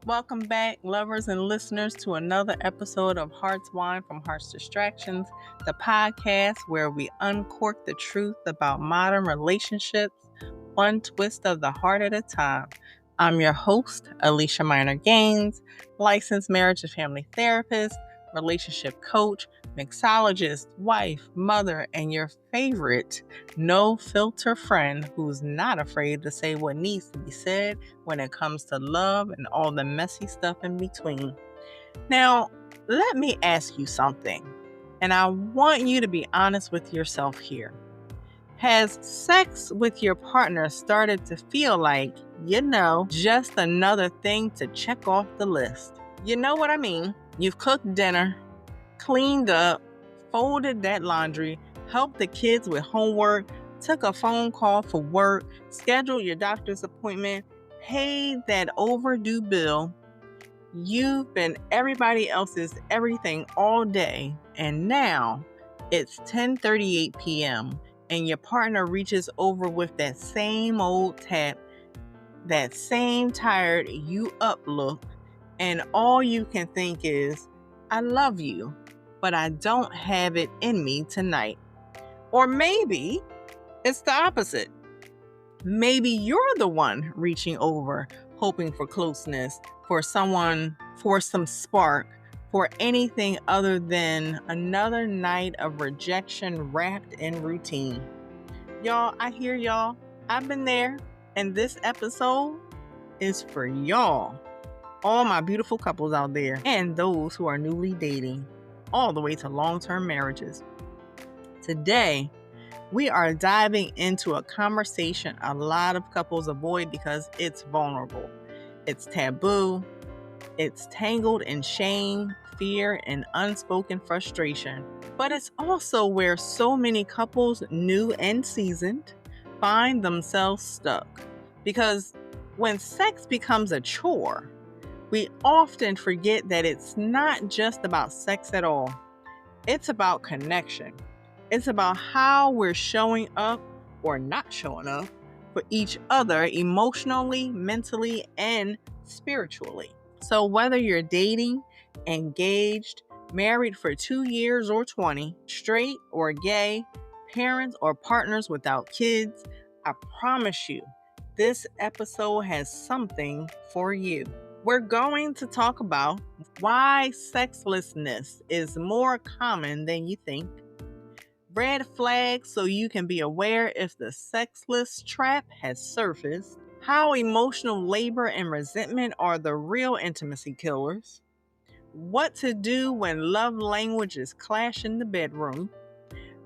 Welcome back, lovers and listeners, to another episode of Hearts Wine from Heart's Distractions, the podcast where we uncork the truth about modern relationships, one twist of the heart at a time. I'm your host, Alicia Minor Gaines, licensed marriage and family therapist, relationship coach, mixologist, wife, mother, and your favorite no filter friend who's not afraid to say what needs to be said when it comes to love and all the messy stuff in between. Now, let me ask you something, and I want you to be honest with yourself here. Has sex with your partner started to feel like, just another thing to check off the list? You know what I mean? You've cooked dinner, cleaned up, folded that laundry, helped the kids with homework, took a phone call for work, scheduled your doctor's appointment, paid that overdue bill. You've been everybody else's everything all day, and now it's 10:38 p.m. and your partner reaches over with that same old tap, that same tired you up look, and all you can think is, I love you, but I don't have it in me tonight. Or maybe it's the opposite. Maybe you're the one reaching over, hoping for closeness, for someone, for some spark, for anything other than another night of rejection wrapped in routine. Y'all, I hear y'all. I've been there, and this episode is for y'all. All my beautiful couples out there, and those who are newly dating, all the way to long-term marriages. Today, we are diving into a conversation a lot of couples avoid because it's vulnerable, it's taboo, it's tangled in shame, fear, and unspoken frustration. But it's also where so many couples, new and seasoned, find themselves stuck. Because when sex becomes a chore, we often forget that it's not just about sex at all. It's about connection. It's about how we're showing up or not showing up for each other emotionally, mentally, and spiritually. So whether you're dating, engaged, married for 2 years or 20, straight or gay, parents or partners without kids, I promise you, this episode has something for you. We're going to talk about why sexlessness is more common than you think, red flags so you can be aware if the sexless trap has surfaced, how emotional labor and resentment are the real intimacy killers, what to do when love languages clash in the bedroom,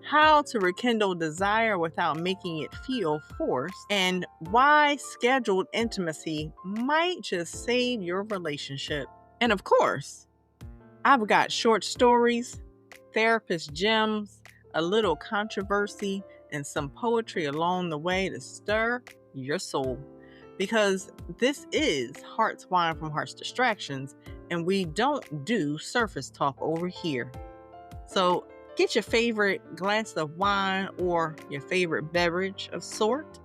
how to rekindle desire without making it feel forced, and why scheduled intimacy might just save your relationship. And of course, I've got short stories, therapist gems, a little controversy, and some poetry along the way to stir your soul. Because this is Heart's Wine from Heart's Distractions, and we don't do surface talk over here. So get your favorite glass of wine or your favorite beverage of sort,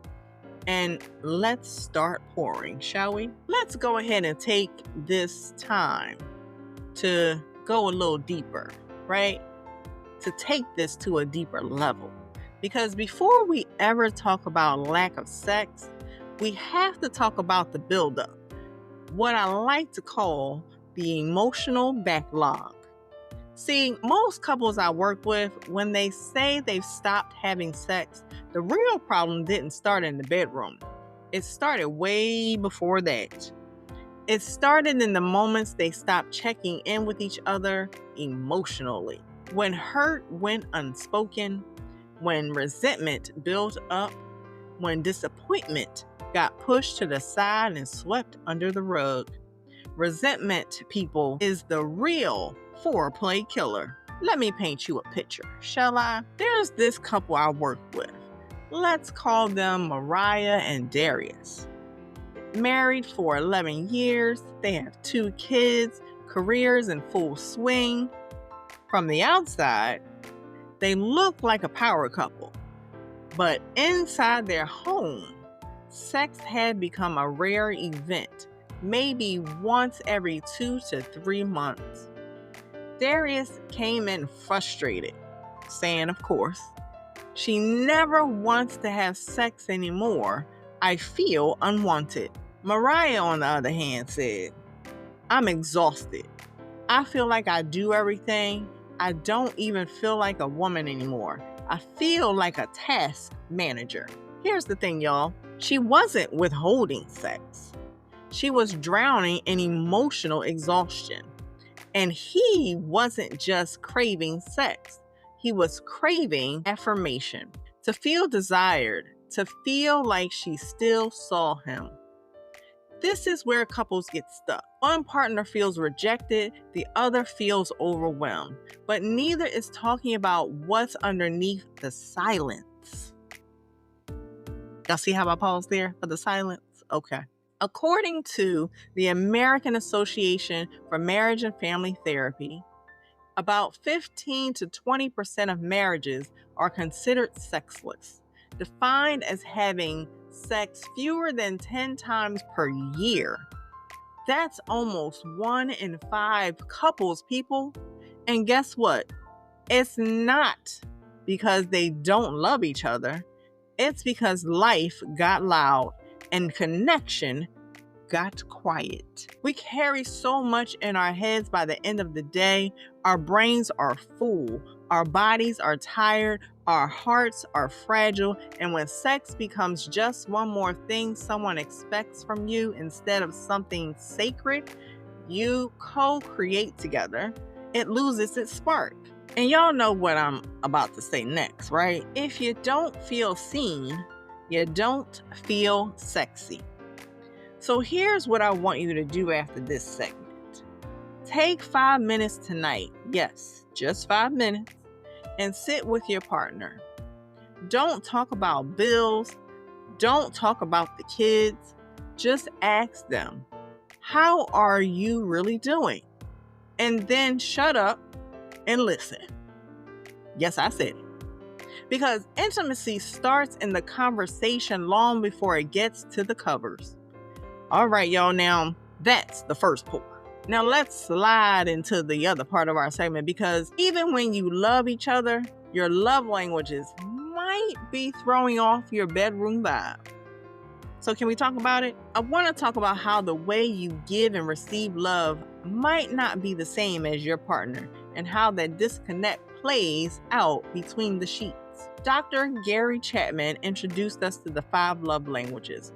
and let's start pouring, shall we? Let's go ahead and take this time to go a little deeper, right? To take this to a deeper level. Because before we ever talk about lack of sex, we have to talk about the buildup, what I like to call the emotional backlog. See, most couples I work with, when they say they've stopped having sex, the real problem didn't start in the bedroom. It started way before that. It started in the moments they stopped checking in with each other emotionally. When hurt went unspoken, when resentment built up, when disappointment got pushed to the side and swept under the rug. Resentment, people, is the real foreplay killer. Let me paint you a picture, shall I? There's this couple I work with. Let's call them Mariah and Darius. Married for 11 years, they have 2 kids, careers in full swing. From the outside, they look like a power couple. But inside their home, sex had become a rare event, maybe once every 2 to 3 months. Darius came in frustrated, saying, of course, she never wants to have sex anymore. I feel unwanted. Mariah, on the other hand, said, I'm exhausted. I feel like I do everything. I don't even feel like a woman anymore. I feel like a task manager. Here's the thing, y'all. She wasn't withholding sex. She was drowning in emotional exhaustion. And he wasn't just craving sex. He was craving affirmation, to feel desired, to feel like she still saw him. This is where couples get stuck. One partner feels rejected, the other feels overwhelmed, but neither is talking about what's underneath the silence. Y'all see how I paused there for the silence? Okay. According to the American Association for Marriage and Family Therapy, about 15 to 20% of marriages are considered sexless, defined as having sex fewer than 10 times per year. That's almost 1 in 5 couples, people. And guess what? It's not because they don't love each other. It's because life got loud and connection got quiet. We carry so much in our heads by the end of the day. Our brains are full. Our bodies are tired. Our hearts are fragile. And when sex becomes just one more thing someone expects from you instead of something sacred you co-create together, it loses its spark. And y'all know what I'm about to say next, right? If you don't feel seen, you don't feel sexy. So here's what I want you to do after this segment. Take 5 minutes tonight, yes, just 5 minutes, and sit with your partner. Don't talk about bills. Don't talk about the kids. Just ask them, how are you really doing? And then shut up and listen. Yes, I said it. Because intimacy starts in the conversation long before it gets to the covers. All right, y'all, now that's the first pour. Now let's slide into the other part of our segment, because even when you love each other, your love languages might be throwing off your bedroom vibe. So can we talk about it? I want to talk about how the way you give and receive love might not be the same as your partner, and how that disconnect plays out between the sheets. Dr. Gary Chapman introduced us to the 5 love languages: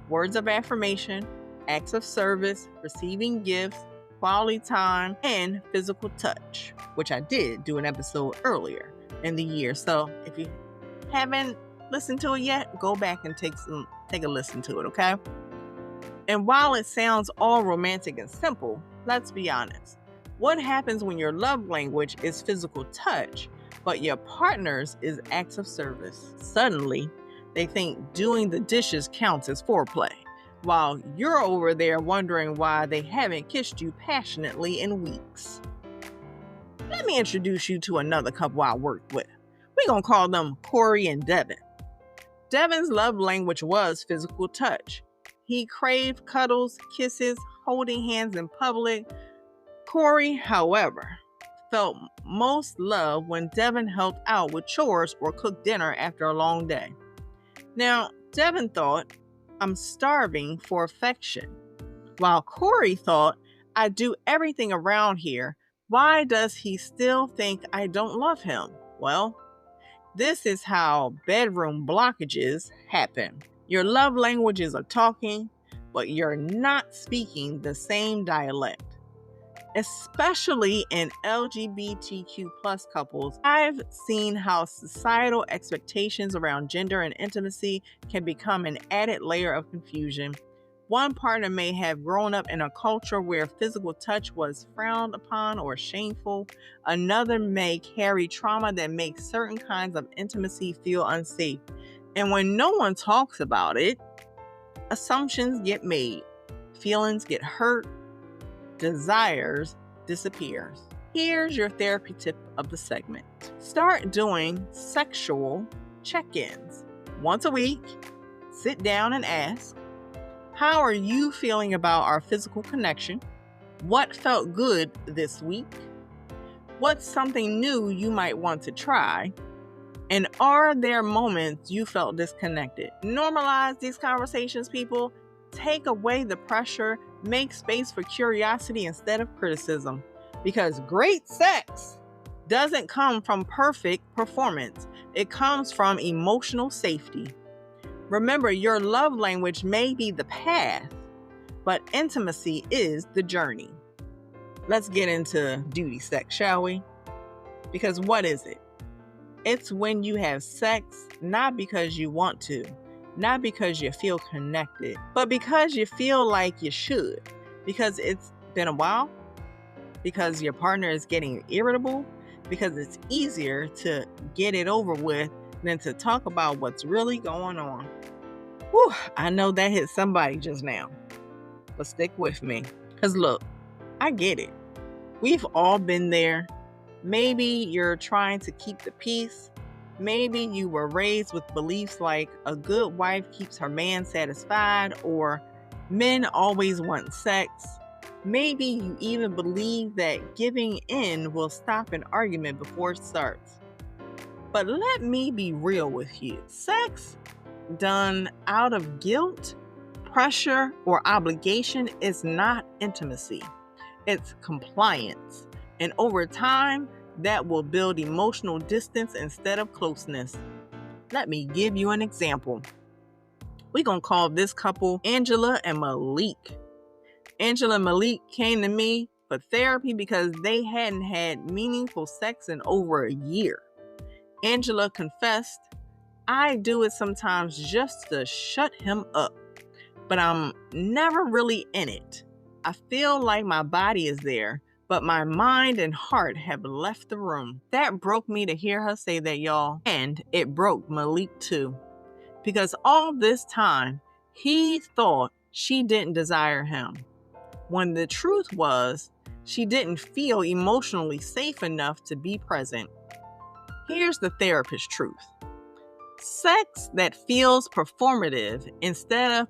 words of affirmation, acts of service, receiving gifts, quality time, and physical touch, which I did do an episode earlier in the year. So if you haven't listened to it yet, go back and take a listen to it, okay? And while it sounds all romantic and simple, let's be honest. What happens when your love language is physical touch, but your partner's is acts of service? Suddenly, they think doing the dishes counts as foreplay, while you're over there wondering why they haven't kissed you passionately in weeks. Let me introduce you to another couple I worked with. We're going to call them Corey and Devin. Devin's love language was physical touch. He craved cuddles, kisses, holding hands in public. Corey, however, felt most love when Devin helped out with chores or cooked dinner after a long day. Now, Devin thought, I'm starving for affection, while Corey thought, I do everything around here. Why does he still think I don't love him? Well, this is how bedroom blockages happen. Your love languages are talking, but you're not speaking the same dialect. Especially in LGBTQ plus couples, I've seen how societal expectations around gender and intimacy can become an added layer of confusion. One partner may have grown up in a culture where physical touch was frowned upon or shameful. Another may carry trauma that makes certain kinds of intimacy feel unsafe. And when no one talks about it, assumptions get made, feelings get hurt, desires disappears. Here's your therapy tip of the segment. Start doing sexual check-ins. Once a week, sit down and ask, How are you feeling about our physical connection? What felt good this week? What's something new you might want to try? And are there moments you felt disconnected? Normalize these conversations, people. Take away the pressure. Make space for curiosity instead of criticism. Because great sex doesn't come from perfect performance. It comes from emotional safety. Remember, your love language may be the path, but intimacy is the journey. Let's get into duty sex, shall we? Because what is it? It's when you have sex, not because you want to, not because you feel connected, but because you feel like you should, because it's been a while, because your partner is getting irritable, because it's easier to get it over with than to talk about what's really going on. Whew, I know that hit somebody just now, but stick with me. Because look, I get it. We've all been there. Maybe you're trying to keep the peace. Maybe you were raised with beliefs like a good wife keeps her man satisfied, or men always want sex. Maybe you even believe that giving in will stop an argument before it starts. But let me be real with you. Sex done out of guilt, pressure, or obligation is not intimacy. It's compliance. And over time, that will build emotional distance instead of closeness. Let me give you an example. We're going to call this couple Angela and Malik. Angela and Malik came to me for therapy because they hadn't had meaningful sex in over a year. Angela confessed, I do it sometimes just to shut him up, but I'm never really in it. I feel like my body is there, but my mind and heart have left the room. That broke me to hear her say that, y'all. And it broke Malik too. Because all this time, he thought she didn't desire him. When the truth was, she didn't feel emotionally safe enough to be present. Here's the therapist's truth. Sex that feels performative instead of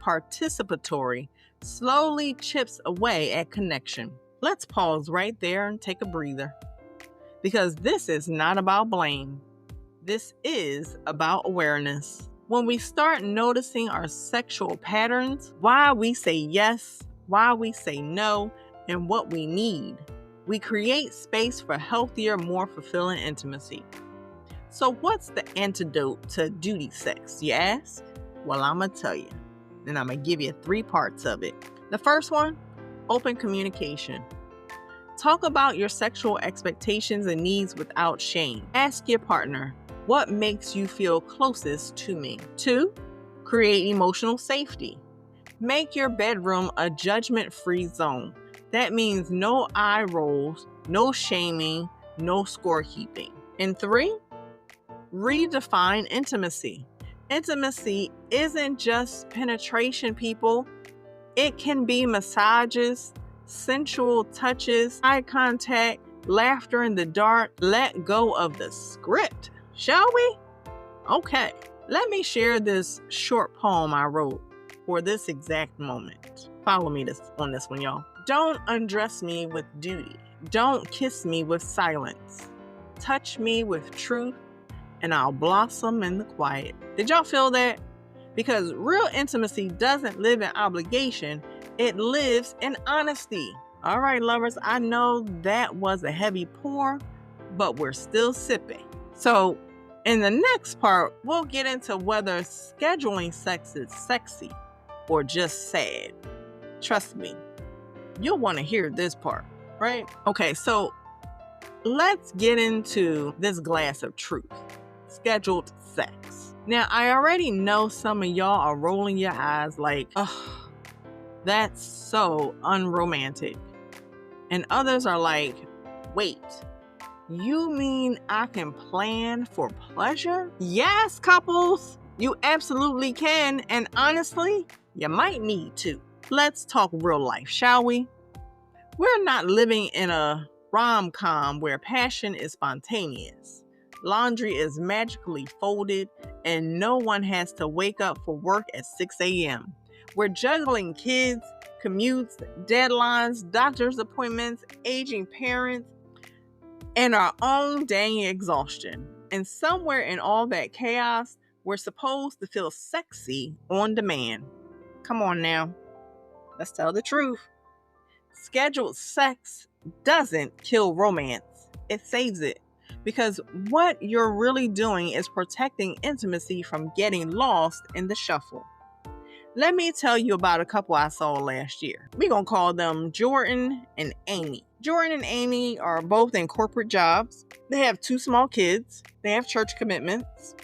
participatory slowly chips away at connection. Let's pause right there and take a breather. Because this is not about blame. This is about awareness. When we start noticing our sexual patterns, why we say yes, why we say no, and what we need, we create space for healthier, more fulfilling intimacy. So what's the antidote to duty sex, you ask? Well, I'm going to tell you. And I'm going to give you 3 parts of it. The first one, open communication. Talk about your sexual expectations and needs without shame. Ask your partner, what makes you feel closest to me? 2, create emotional safety. Make your bedroom a judgment-free zone. That means no eye rolls, no shaming, no scorekeeping. And 3, redefine intimacy. Intimacy isn't just penetration, people. It can be massages, sensual touches, eye contact, laughter in the dark. Let go of the script, shall we? Okay, let me share this short poem I wrote for this exact moment. Follow me on this one, y'all. Don't undress me with duty. Don't kiss me with silence. Touch me with truth, and I'll blossom in the quiet. Did y'all feel that? Because real intimacy doesn't live in obligation. It lives in honesty. All right, lovers, I know that was a heavy pour, but we're still sipping. So in the next part, we'll get into whether scheduling sex is sexy or just sad. Trust me, you'll want to hear this part, right? Okay, so let's get into this glass of truth. Scheduled sex. Now, I already know some of y'all are rolling your eyes like, oh, that's so unromantic. And others are like, wait, you mean I can plan for pleasure? Yes, couples, you absolutely can. And honestly, you might need to. Let's talk real life, shall we? We're not living in a rom-com where passion is spontaneous. Laundry is magically folded and no one has to wake up for work at 6 a.m. We're juggling kids, commutes, deadlines, doctor's appointments, aging parents, and our own dang exhaustion. And somewhere in all that chaos, we're supposed to feel sexy on demand. Come on now, let's tell the truth. Scheduled sex doesn't kill romance, it saves it. Because what you're really doing is protecting intimacy from getting lost in the shuffle. Let me tell you about a couple I saw last year. We're going to call them Jordan and Amy. Jordan and Amy are both in corporate jobs. They have 2 small kids. They have church commitments.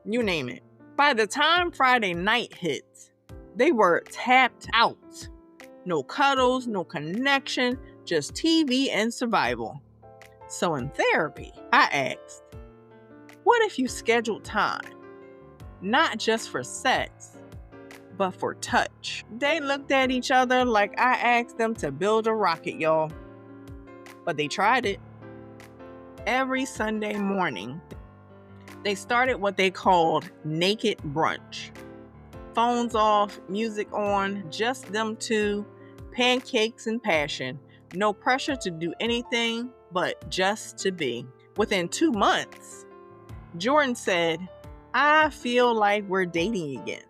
You name it. By the time Friday night hit, they were tapped out. No cuddles, no connection, just TV and survival. So in therapy, I asked, what if you scheduled time, not just for sex, but for touch? They looked at each other like I asked them to build a rocket, y'all. But they tried it. Every Sunday morning, they started what they called naked brunch. Phones off, music on, just them two, pancakes and passion. No pressure to do anything, but just to be. Within 2 months, Jordan said, I feel like we're dating again.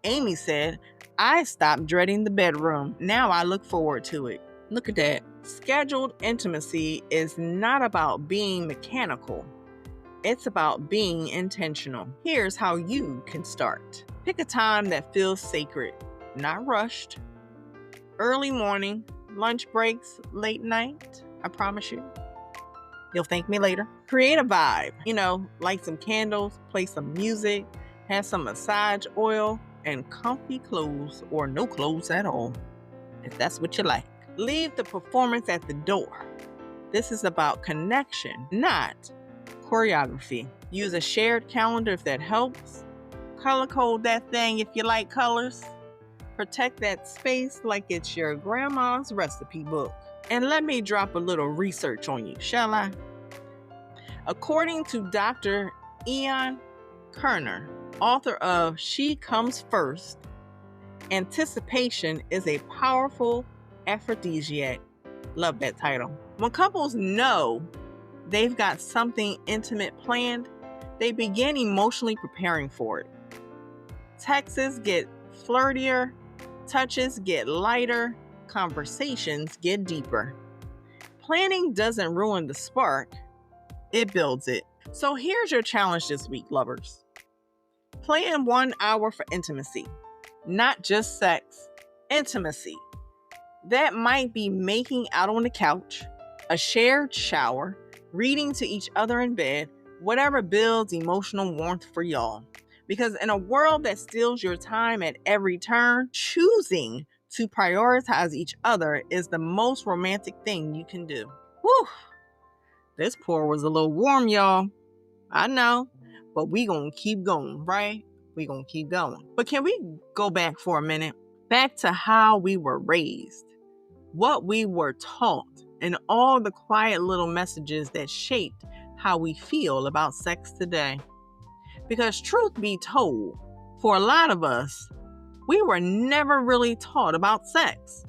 Amy said, I stopped dreading the bedroom. Now I look forward to it. Look at that. Scheduled intimacy is not about being mechanical. It's about being intentional. Here's how you can start. Pick a time that feels sacred, not rushed. Early morning, lunch breaks, late night. I promise you. You'll thank me later. Create a vibe. Light some candles, play some music, have some massage oil, and comfy clothes or no clothes at all, if that's what you like. Leave the performance at the door. This is about connection, not choreography. Use a shared calendar if that helps. Color code that thing if you like colors. Protect that space like it's your grandma's recipe book. And let me drop a little research on you, shall I? According to Dr. Ian Kerner, author of She Comes First, anticipation is a powerful aphrodisiac. Love that title. When couples know they've got something intimate planned, they begin emotionally preparing for it. Texts get flirtier, touches get lighter, conversations get deeper. Planning doesn't ruin the spark, it builds it. So here's your challenge this week, lovers. Plan 1 hour for intimacy, not just sex, intimacy. That might be making out on the couch, a shared shower, reading to each other in bed, whatever builds emotional warmth for y'all. Because in a world that steals your time at every turn, choosing to prioritize each other is the most romantic thing you can do. Whew! This pour was a little warm, y'all. I know, but we gonna keep going, right? We gonna keep going. But can we go back for a minute? Back to how we were raised, what we were taught, and all the quiet little messages that shaped how we feel about sex today. Because truth be told, for a lot of us, we were never really taught about sex.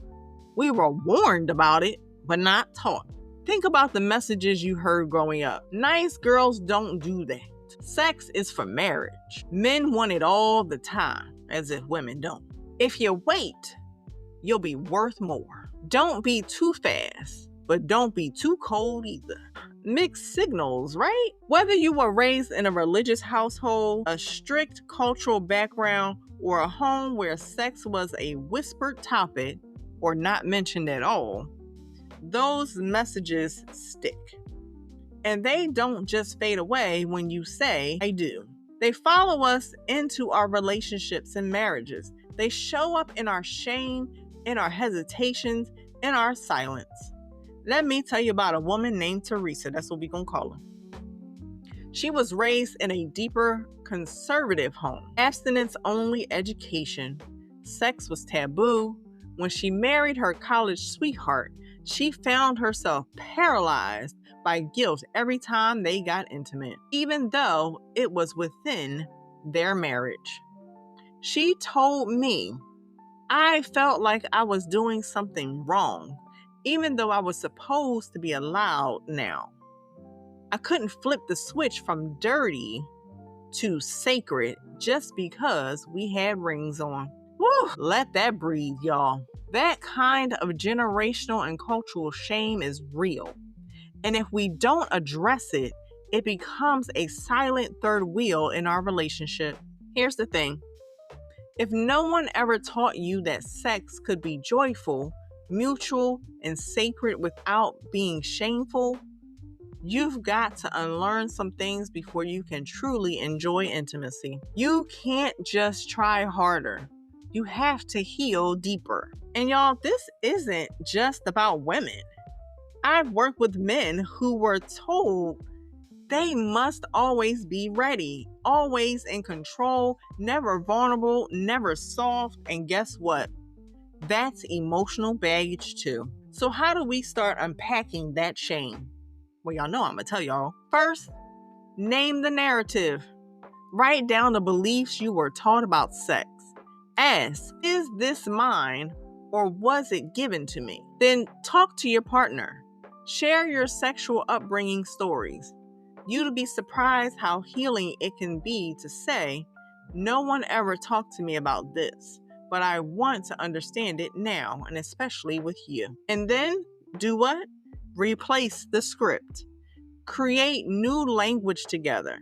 We were warned about it, but not taught. Think about the messages you heard growing up. Nice girls don't do that. Sex is for marriage. Men want it all the time, as if women don't. If you wait, you'll be worth more. Don't be too fast, but don't be too cold either. Mixed signals, right? Whether you were raised in a religious household, a strict cultural background, or a home where sex was a whispered topic or not mentioned at all, those messages stick. And they don't just fade away when you say, I do. They follow us into our relationships and marriages. They show up in our shame, in our hesitations, in our silence. Let me tell you about a woman named Teresa. That's what we're going to call her. She was raised in a deeper conservative home. Abstinence-only education. Sex was taboo. When she married her college sweetheart, she found herself paralyzed by guilt every time they got intimate, even though it was within their marriage. She told me I felt like I was doing something wrong, even though I was supposed to be allowed now. I couldn't flip the switch from dirty to sacred just because we had rings on. Woo, let that breathe, y'all. That kind of generational and cultural shame is real. And if we don't address it, it becomes a silent third wheel in our relationship. Here's the thing. If no one ever taught you that sex could be joyful, mutual, and sacred without being shameful, you've got to unlearn some things before you can truly enjoy intimacy. You can't just try harder. You have to heal deeper. And y'all, this isn't just about women. I've worked with men who were told they must always be ready, always in control, never vulnerable, never soft. And guess what? That's emotional baggage too. So how do we start unpacking that shame? Well, y'all know I'm going to tell y'all. First, name the narrative. Write down the beliefs you were taught about sex. Ask, is this mine or was it given to me? Then talk to your partner. Share your sexual upbringing stories. You'd be surprised how healing it can be to say, no one ever talked to me about this, but I want to understand it now, and especially with you. And then do what? Replace the script. Create new language together.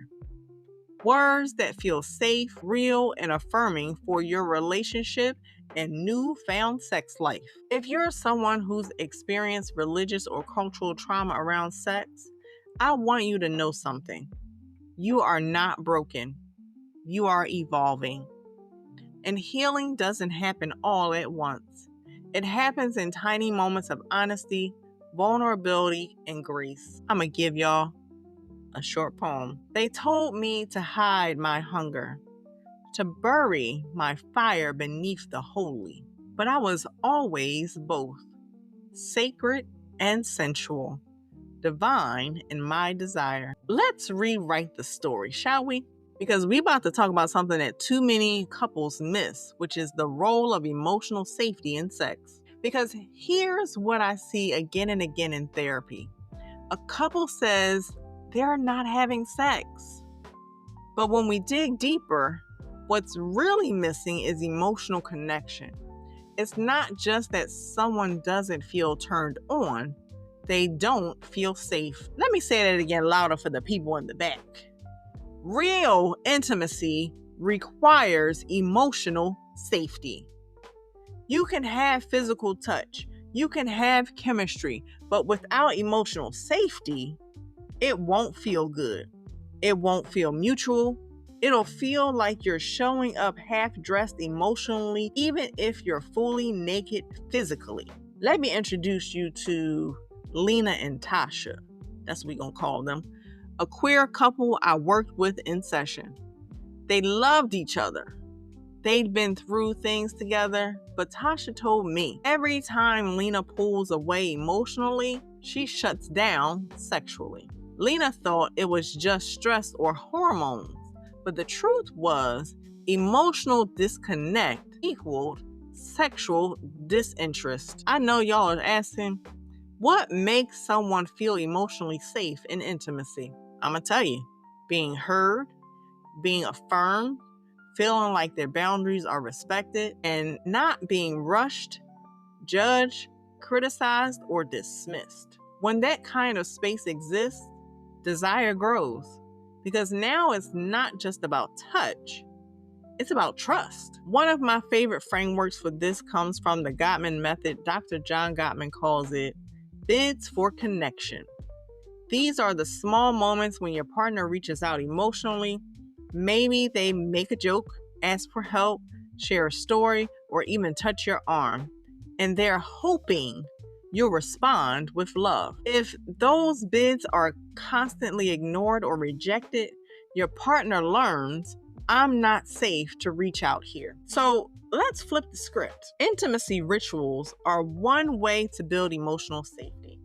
Words that feel safe, real, and affirming for your relationship and newfound sex life. If you're someone who's experienced religious or cultural trauma around sex, I want you to know something. You are not broken. You are evolving. And healing doesn't happen all at once. It happens in tiny moments of honesty, vulnerability, and grace. I'm going to give y'all a short poem. They told me to hide my hunger, to bury my fire beneath the holy. But I was always both, sacred and sensual, divine in my desire. Let's rewrite the story, shall we? Because we're about to talk about something that too many couples miss, which is the role of emotional safety in sex. Because here's what I see again and again in therapy. A couple says they're not having sex. But when we dig deeper, what's really missing is emotional connection. It's not just that someone doesn't feel turned on, they don't feel safe. Let me say that again louder for the people in the back. Real intimacy requires emotional safety. You can have physical touch, you can have chemistry, but without emotional safety, it won't feel good. It won't feel mutual. It'll feel like you're showing up half-dressed emotionally, even if you're fully naked physically. Let me introduce you to Lena and Tasha. That's what we're going to call them. A queer couple I worked with in session. They loved each other. They'd been through things together, but Tasha told me every time Lena pulls away emotionally, she shuts down sexually. Lena thought it was just stress or hormones, but the truth was emotional disconnect equaled sexual disinterest. I know y'all are asking, what makes someone feel emotionally safe in intimacy? I'm going to tell you, being heard, being affirmed, feeling like their boundaries are respected, and not being rushed, judged, criticized, or dismissed. When that kind of space exists, desire grows, because now it's not just about touch, it's about trust. One of my favorite frameworks for this comes from the Gottman method. Dr. John Gottman calls it bids for connection. These are the small moments when your partner reaches out emotionally. Maybe they make a joke, ask for help, share a story, or even touch your arm, and they're hoping you'll respond with love. If those bids are constantly ignored or rejected, your partner learns, I'm not safe to reach out here. So let's flip the script. Intimacy rituals are one way to build emotional safety.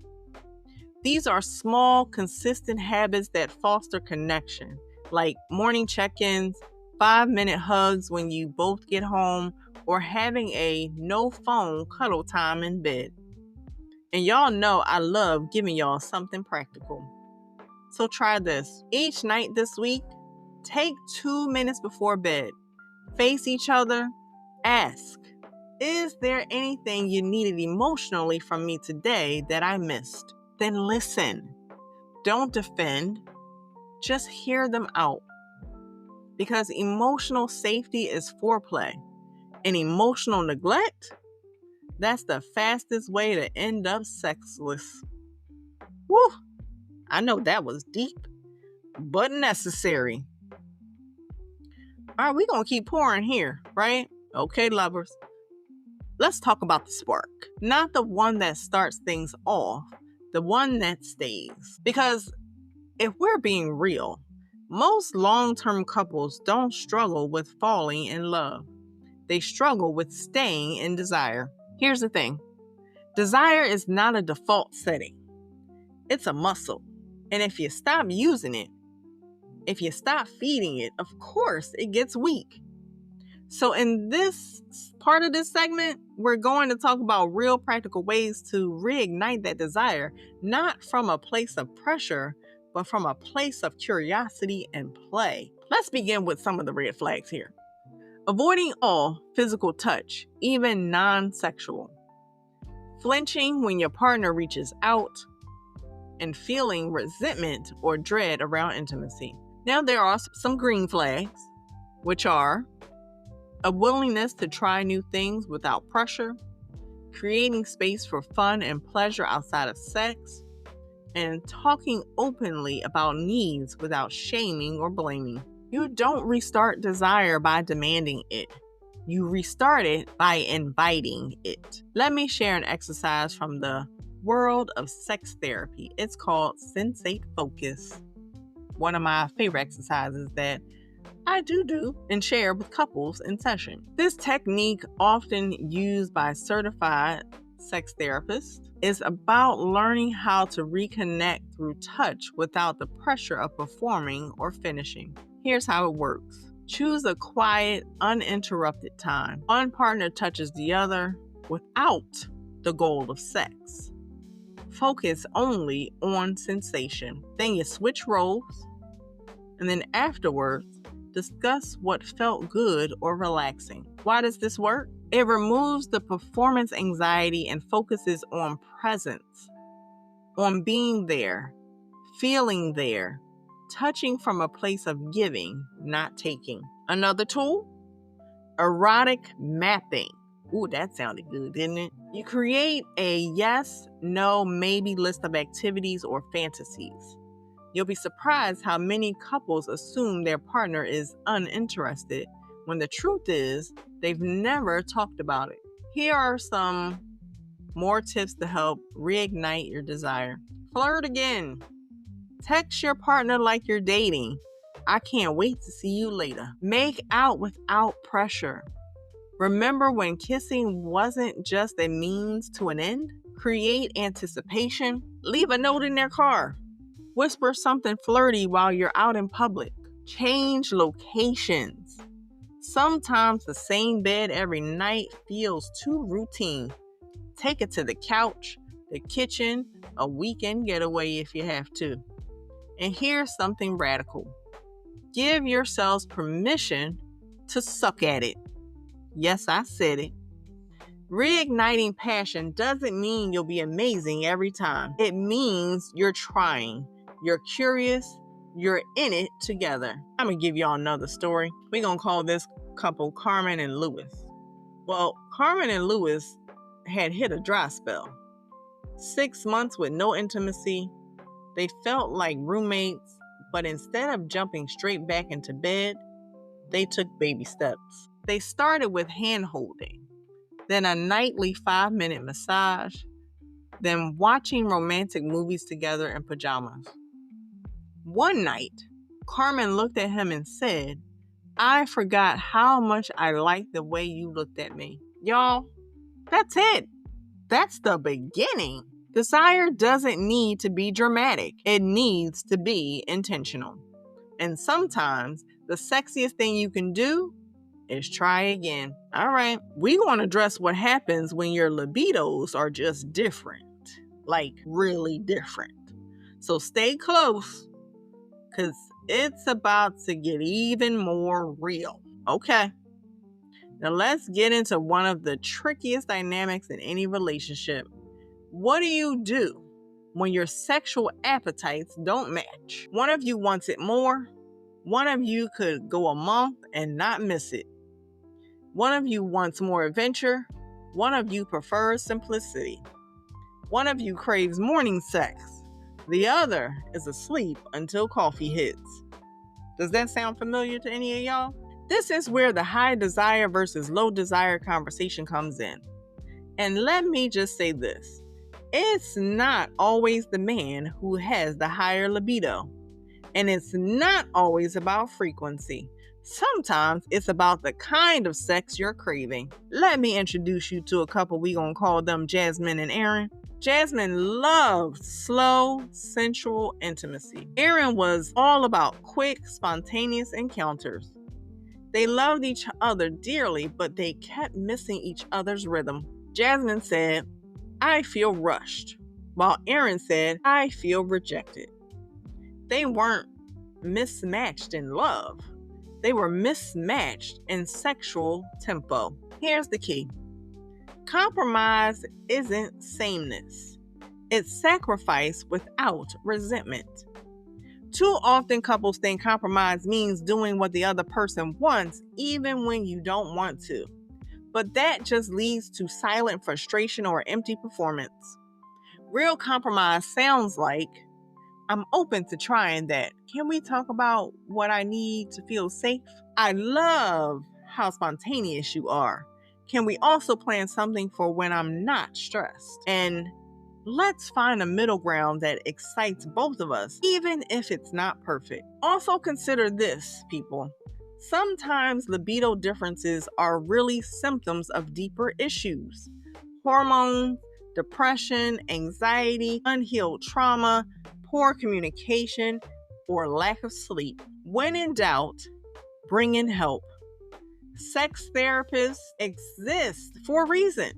These are small, consistent habits that foster connection, like morning check-ins, 5-minute hugs when you both get home, or having a no phone cuddle time in bed. And y'all know I love giving y'all something practical. So try this. Each night this week, take 2 minutes before bed. Face each other. Ask, is there anything you needed emotionally from me today that I missed? Then listen. Don't defend. Just hear them out. Because emotional safety is foreplay. And emotional neglect, that's the fastest way to end up sexless. Woo! I know that was deep, but necessary. All right, we're going to keep pouring here, right? Okay, lovers. Let's talk about the spark. Not the one that starts things off, the one that stays. Because if we're being real, most long-term couples don't struggle with falling in love. They struggle with staying in desire. Here's the thing. Desire is not a default setting. It's a muscle. And if you stop using it, if you stop feeding it, of course, it gets weak. So in this part of this segment, we're going to talk about real practical ways to reignite that desire, not from a place of pressure, but from a place of curiosity and play. Let's begin with some of the red flags here. Avoiding all physical touch, even non-sexual. Flinching when your partner reaches out, and feeling resentment or dread around intimacy. Now there are some green flags, which are a willingness to try new things without pressure, creating space for fun and pleasure outside of sex, and talking openly about needs without shaming or blaming. You don't restart desire by demanding it. You restart it by inviting it. Let me share an exercise from the world of sex therapy. It's called Sensate Focus. One of my favorite exercises that I do and share with couples in session. This technique, often used by certified sex therapists, is about learning how to reconnect through touch without the pressure of performing or finishing. Here's how it works. Choose a quiet, uninterrupted time. One partner touches the other without the goal of sex. Focus only on sensation. Then you switch roles, and then afterwards, discuss what felt good or relaxing. Why does this work? It removes the performance anxiety and focuses on presence, on being there, feeling there, touching from a place of giving, not taking. Another tool, erotic mapping. Ooh, that sounded good, didn't it? You create a yes, no, maybe list of activities or fantasies. You'll be surprised how many couples assume their partner is uninterested when the truth is they've never talked about it. Here are some more tips to help reignite your desire. Flirt again. Text your partner like you're dating. I can't wait to see you later. Make out without pressure. Remember when kissing wasn't just a means to an end? Create anticipation. Leave a note in their car. Whisper something flirty while you're out in public. Change locations. Sometimes the same bed every night feels too routine. Take it to the couch, the kitchen, a weekend getaway if you have to. And here's something radical. Give yourselves permission to suck at it. Yes, I said it. Reigniting passion doesn't mean you'll be amazing every time. It means you're trying. You're curious. You're in it together. I'm going to give y'all another story. We're going to call this couple Carmen and Lewis. Well, Carmen and Lewis had hit a dry spell. 6 months with no intimacy. They felt like roommates, but instead of jumping straight back into bed, they took baby steps. They started with hand-holding, then a nightly 5-minute massage, then watching romantic movies together in pajamas. One night, Carmen looked at him and said, I forgot how much I liked the way you looked at me. Y'all, that's it. That's the beginning. Desire doesn't need to be dramatic. It needs to be intentional. And sometimes the sexiest thing you can do is try again. All right, we're going to address what happens when your libidos are just different, like really different. So stay close, because it's about to get even more real. Okay. Now let's get into one of the trickiest dynamics in any relationship. What do you do when your sexual appetites don't match? One of you wants it more. One of you could go a month and not miss it. One of you wants more adventure. One of you prefers simplicity. One of you craves morning sex. The other is asleep until coffee hits. Does that sound familiar to any of y'all? This is where the high desire versus low desire conversation comes in. And let me just say this. It's not always the man who has the higher libido. And it's not always about frequency. Sometimes it's about the kind of sex you're craving. Let me introduce you to a couple. We gonna call them Jasmine and Aaron. Jasmine loved slow, sensual intimacy. Aaron was all about quick, spontaneous encounters. They loved each other dearly, but they kept missing each other's rhythm. Jasmine said, "I feel rushed," while Aaron said, "I feel rejected." They weren't mismatched in love. They were mismatched in sexual tempo. Here's the key. Compromise isn't sameness. It's sacrifice without resentment. Too often couples think compromise means doing what the other person wants, even when you don't want to. But that just leads to silent frustration or empty performance. Real compromise sounds like, "I'm open to trying that. Can we talk about what I need to feel safe? I love how spontaneous you are. Can we also plan something for when I'm not stressed? And let's find a middle ground that excites both of us, even if it's not perfect." Also consider this, people. Sometimes libido differences are really symptoms of deeper issues. Hormones, depression, anxiety, unhealed trauma, poor communication, or lack of sleep. When in doubt, bring in help. Sex therapists exist for a reason.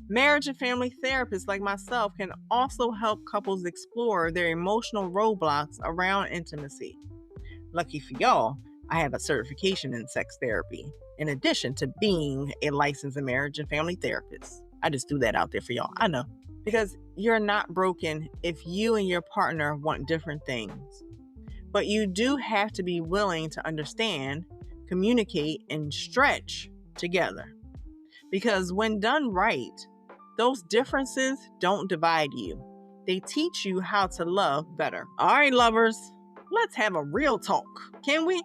Marriage and family therapists like myself can also help couples explore their emotional roadblocks around intimacy. Lucky for y'all, I have a certification in sex therapy, in addition to being a licensed marriage and family therapist. I just threw that out there for y'all. I know. Because you're not broken if you and your partner want different things. But you do have to be willing to understand, communicate, and stretch together. Because when done right, those differences don't divide you. They teach you how to love better. All right, lovers, let's have a real talk, can we?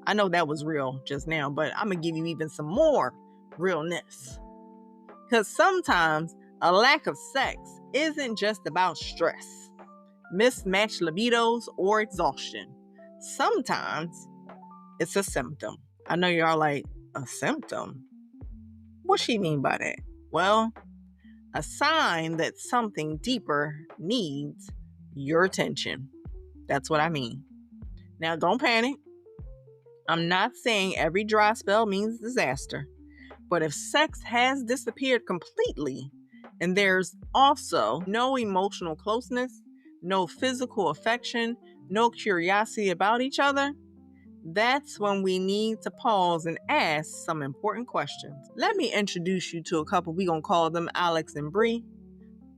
I know that was real just now, but I'm going to give you even some more realness. Because sometimes a lack of sex isn't just about stress, mismatched libidos, or exhaustion. Sometimes it's a symptom. I know y'all like, a symptom? What she mean by that? Well, a sign that something deeper needs your attention. That's what I mean. Now, don't panic. I'm not saying every dry spell means disaster, but if sex has disappeared completely and there's also no emotional closeness, no physical affection, no curiosity about each other, that's when we need to pause and ask some important questions. Let me introduce you to a couple. We're going to call them Alex and Bree,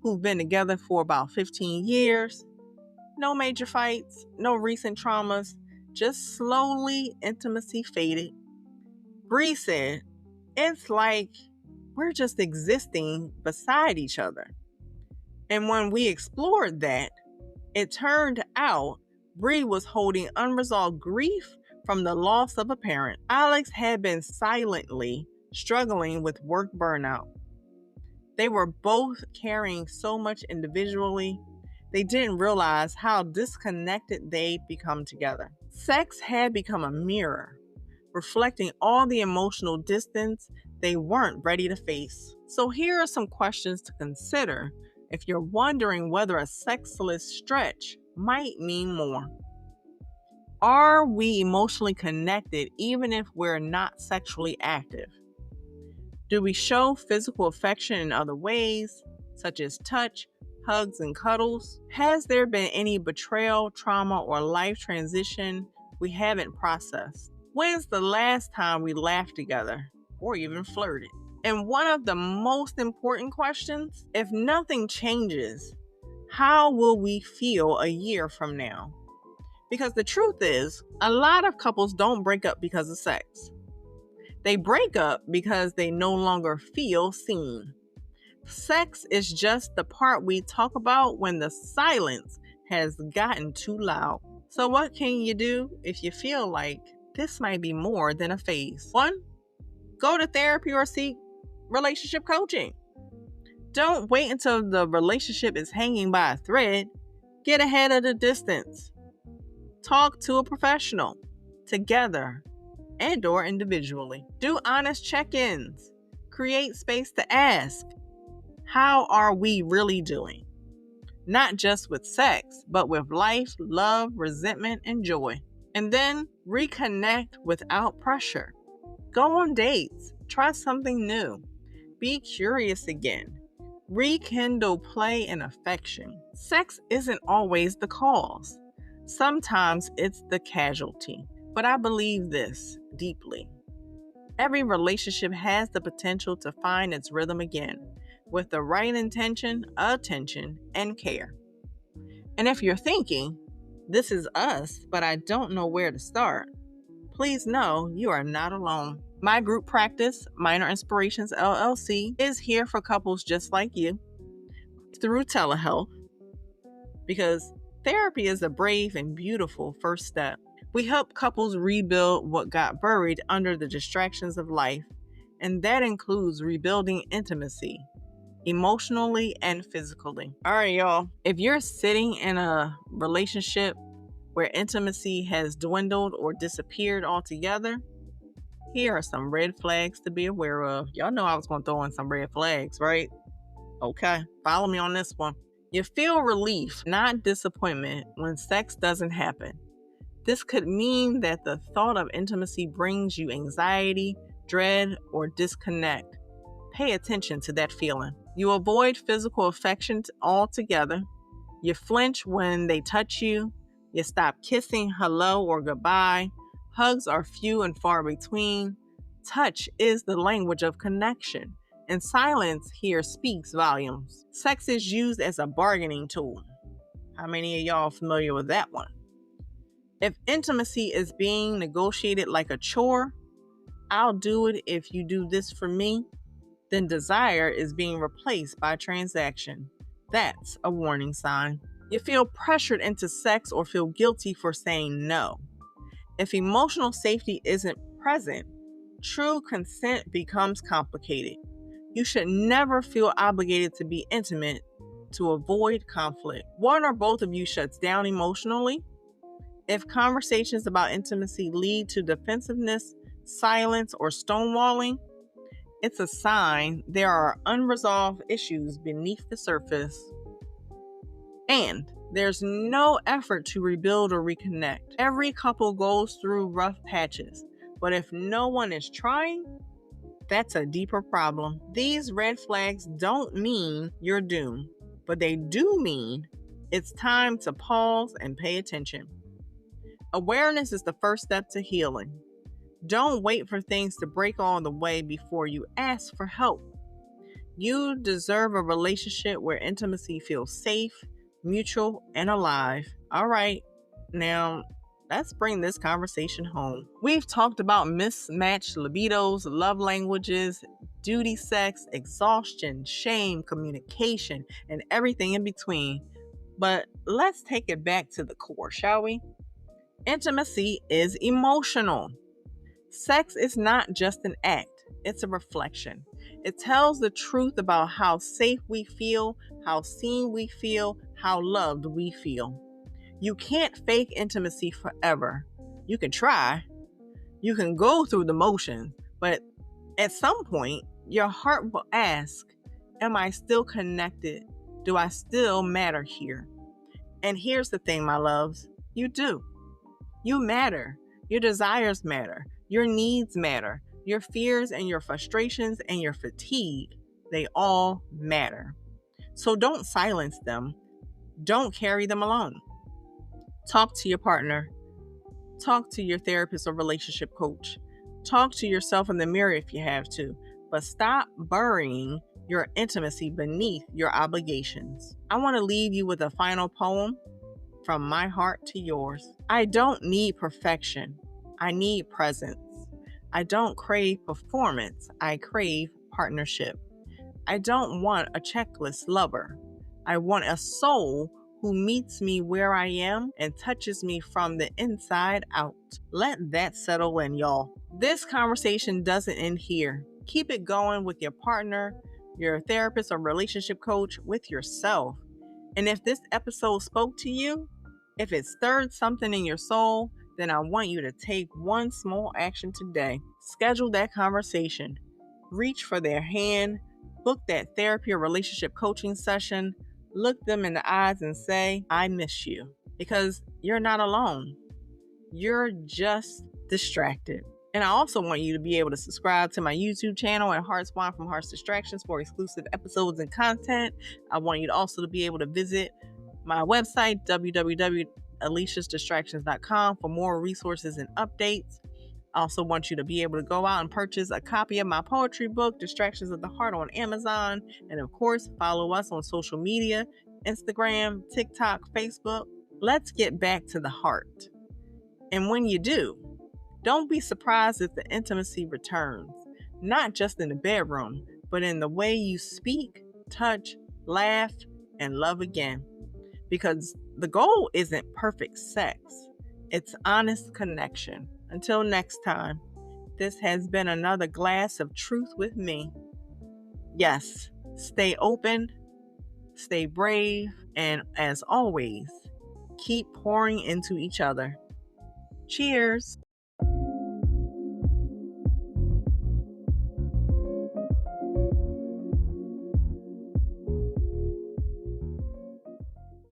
who've been together for about 15 years. No major fights, no recent traumas, just slowly intimacy faded. Bree said, "It's like we're just existing beside each other." And when we explored that, it turned out Bree was holding unresolved grief from the loss of a parent. Alex had been silently struggling with work burnout. They were both carrying so much individually, they didn't realize how disconnected they'd become together. Sex had become a mirror, reflecting all the emotional distance they weren't ready to face. So here are some questions to consider if you're wondering whether a sexless stretch might mean more. Are we emotionally connected even if we're not sexually active? Do we show physical affection in other ways, such as touch, hugs, and cuddles? Has there been any betrayal, trauma, or life transition we haven't processed? When's the last time we laughed together or even flirted? And one of the most important questions, if nothing changes, how will we feel a year from now? Because the truth is, a lot of couples don't break up because of sex. They break up because they no longer feel seen. Sex is just the part we talk about when the silence has gotten too loud. So what can you do if you feel like this might be more than a phase? 1, go to therapy or seek relationship coaching. Don't wait until the relationship is hanging by a thread. Get ahead of the distance. Talk to a professional, together and or individually. Do honest check-ins. Create space to ask, how are we really doing? Not just with sex, but with life, love, resentment, and joy. And then reconnect without pressure. Go on dates. Try something new. Be curious again. Rekindle play and affection. Sex isn't always the cause. Sometimes it's the casualty. But I believe this deeply. Every relationship has the potential to find its rhythm again, with the right intention, attention, and care. And if you're thinking, this is us, but I don't know where to start, please know you are not alone. My group practice, Minor Inspirations LLC, is here for couples just like you through telehealth, because therapy is a brave and beautiful first step. We help couples rebuild what got buried under the distractions of life, and that includes rebuilding intimacy, emotionally and physically. All right, y'all. If you're sitting in a relationship where intimacy has dwindled or disappeared altogether, here are some red flags to be aware of. Y'all know I was going to throw in some red flags, right? Okay, follow me on this one. You feel relief, not disappointment, when sex doesn't happen. This could mean that the thought of intimacy brings you anxiety, dread, or disconnect. Pay attention to that feeling. You avoid physical affection altogether. You flinch when they touch you. You stop kissing hello or goodbye. Hugs are few and far between. Touch is the language of connection, and silence here speaks volumes. Sex is used as a bargaining tool. How many of y'all are familiar with that one? If intimacy is being negotiated like a chore, I'll do it if you do this for me, then desire is being replaced by transaction. That's a warning sign. You feel pressured into sex or feel guilty for saying no. If emotional safety isn't present, true consent becomes complicated. You should never feel obligated to be intimate to avoid conflict. One or both of you shuts down emotionally. If conversations about intimacy lead to defensiveness, silence, or stonewalling, it's a sign there are unresolved issues beneath the surface. And there's no effort to rebuild or reconnect. Every couple goes through rough patches, but if no one is trying, that's a deeper problem. These red flags don't mean you're doomed, but they do mean it's time to pause and pay attention. Awareness is the first step to healing. Don't wait for things to break all the way before you ask for help. You deserve a relationship where intimacy feels safe, mutual, and alive. All right, now let's bring this conversation home. We've talked about mismatched libidos, love languages, duty sex, exhaustion, shame, communication, and everything in between. But let's take it back to the core, shall we? Intimacy is emotional. Sex is not just an act, it's a reflection. It tells the truth about how safe we feel, how seen we feel, how loved we feel. You can't fake intimacy forever. You can try. You can go through the motions, but at some point, your heart will ask, am I still connected? Do I still matter here? And here's the thing, my loves, you do. You matter. Your desires matter. Your needs matter. Your fears and your frustrations and your fatigue, they all matter. So don't silence them. Don't carry them alone. Talk to your partner. Talk to your therapist or relationship coach. Talk to yourself in the mirror if you have to, but stop burying your intimacy beneath your obligations. I want to leave you with a final poem from my heart to yours. I don't need perfection. I need presence. I don't crave performance. I crave partnership. I don't want a checklist lover. I want a soul who meets me where I am and touches me from the inside out. Let that settle in, y'all. This conversation doesn't end here. Keep it going with your partner, your therapist or relationship coach, with yourself. And if this episode spoke to you, if it stirred something in your soul, then I want you to take one small action today. Schedule that conversation. Reach for their hand. Book that therapy or relationship coaching session. Look them in the eyes and say, I miss you. Because you're not alone. You're just distracted. And I also want you to be able to subscribe to my YouTube channel at Hearts Wine from Hearts Distractions for exclusive episodes and content. I want you to also be able to visit my website, www.aliciasdistractions.com, for more resources and updates. I also want you to be able to go out and purchase a copy of my poetry book, Distractions of the Heart, on Amazon. And of course, follow us on social media, Instagram, TikTok, Facebook. Let's get back to the heart. And when you do, don't be surprised if the intimacy returns, not just in the bedroom, but in the way you speak, touch, laugh, and love again. Because the goal isn't perfect sex, it's honest connection. Until next time, this has been another glass of truth with me. Yes, stay open, stay brave, and as always, keep pouring into each other. Cheers.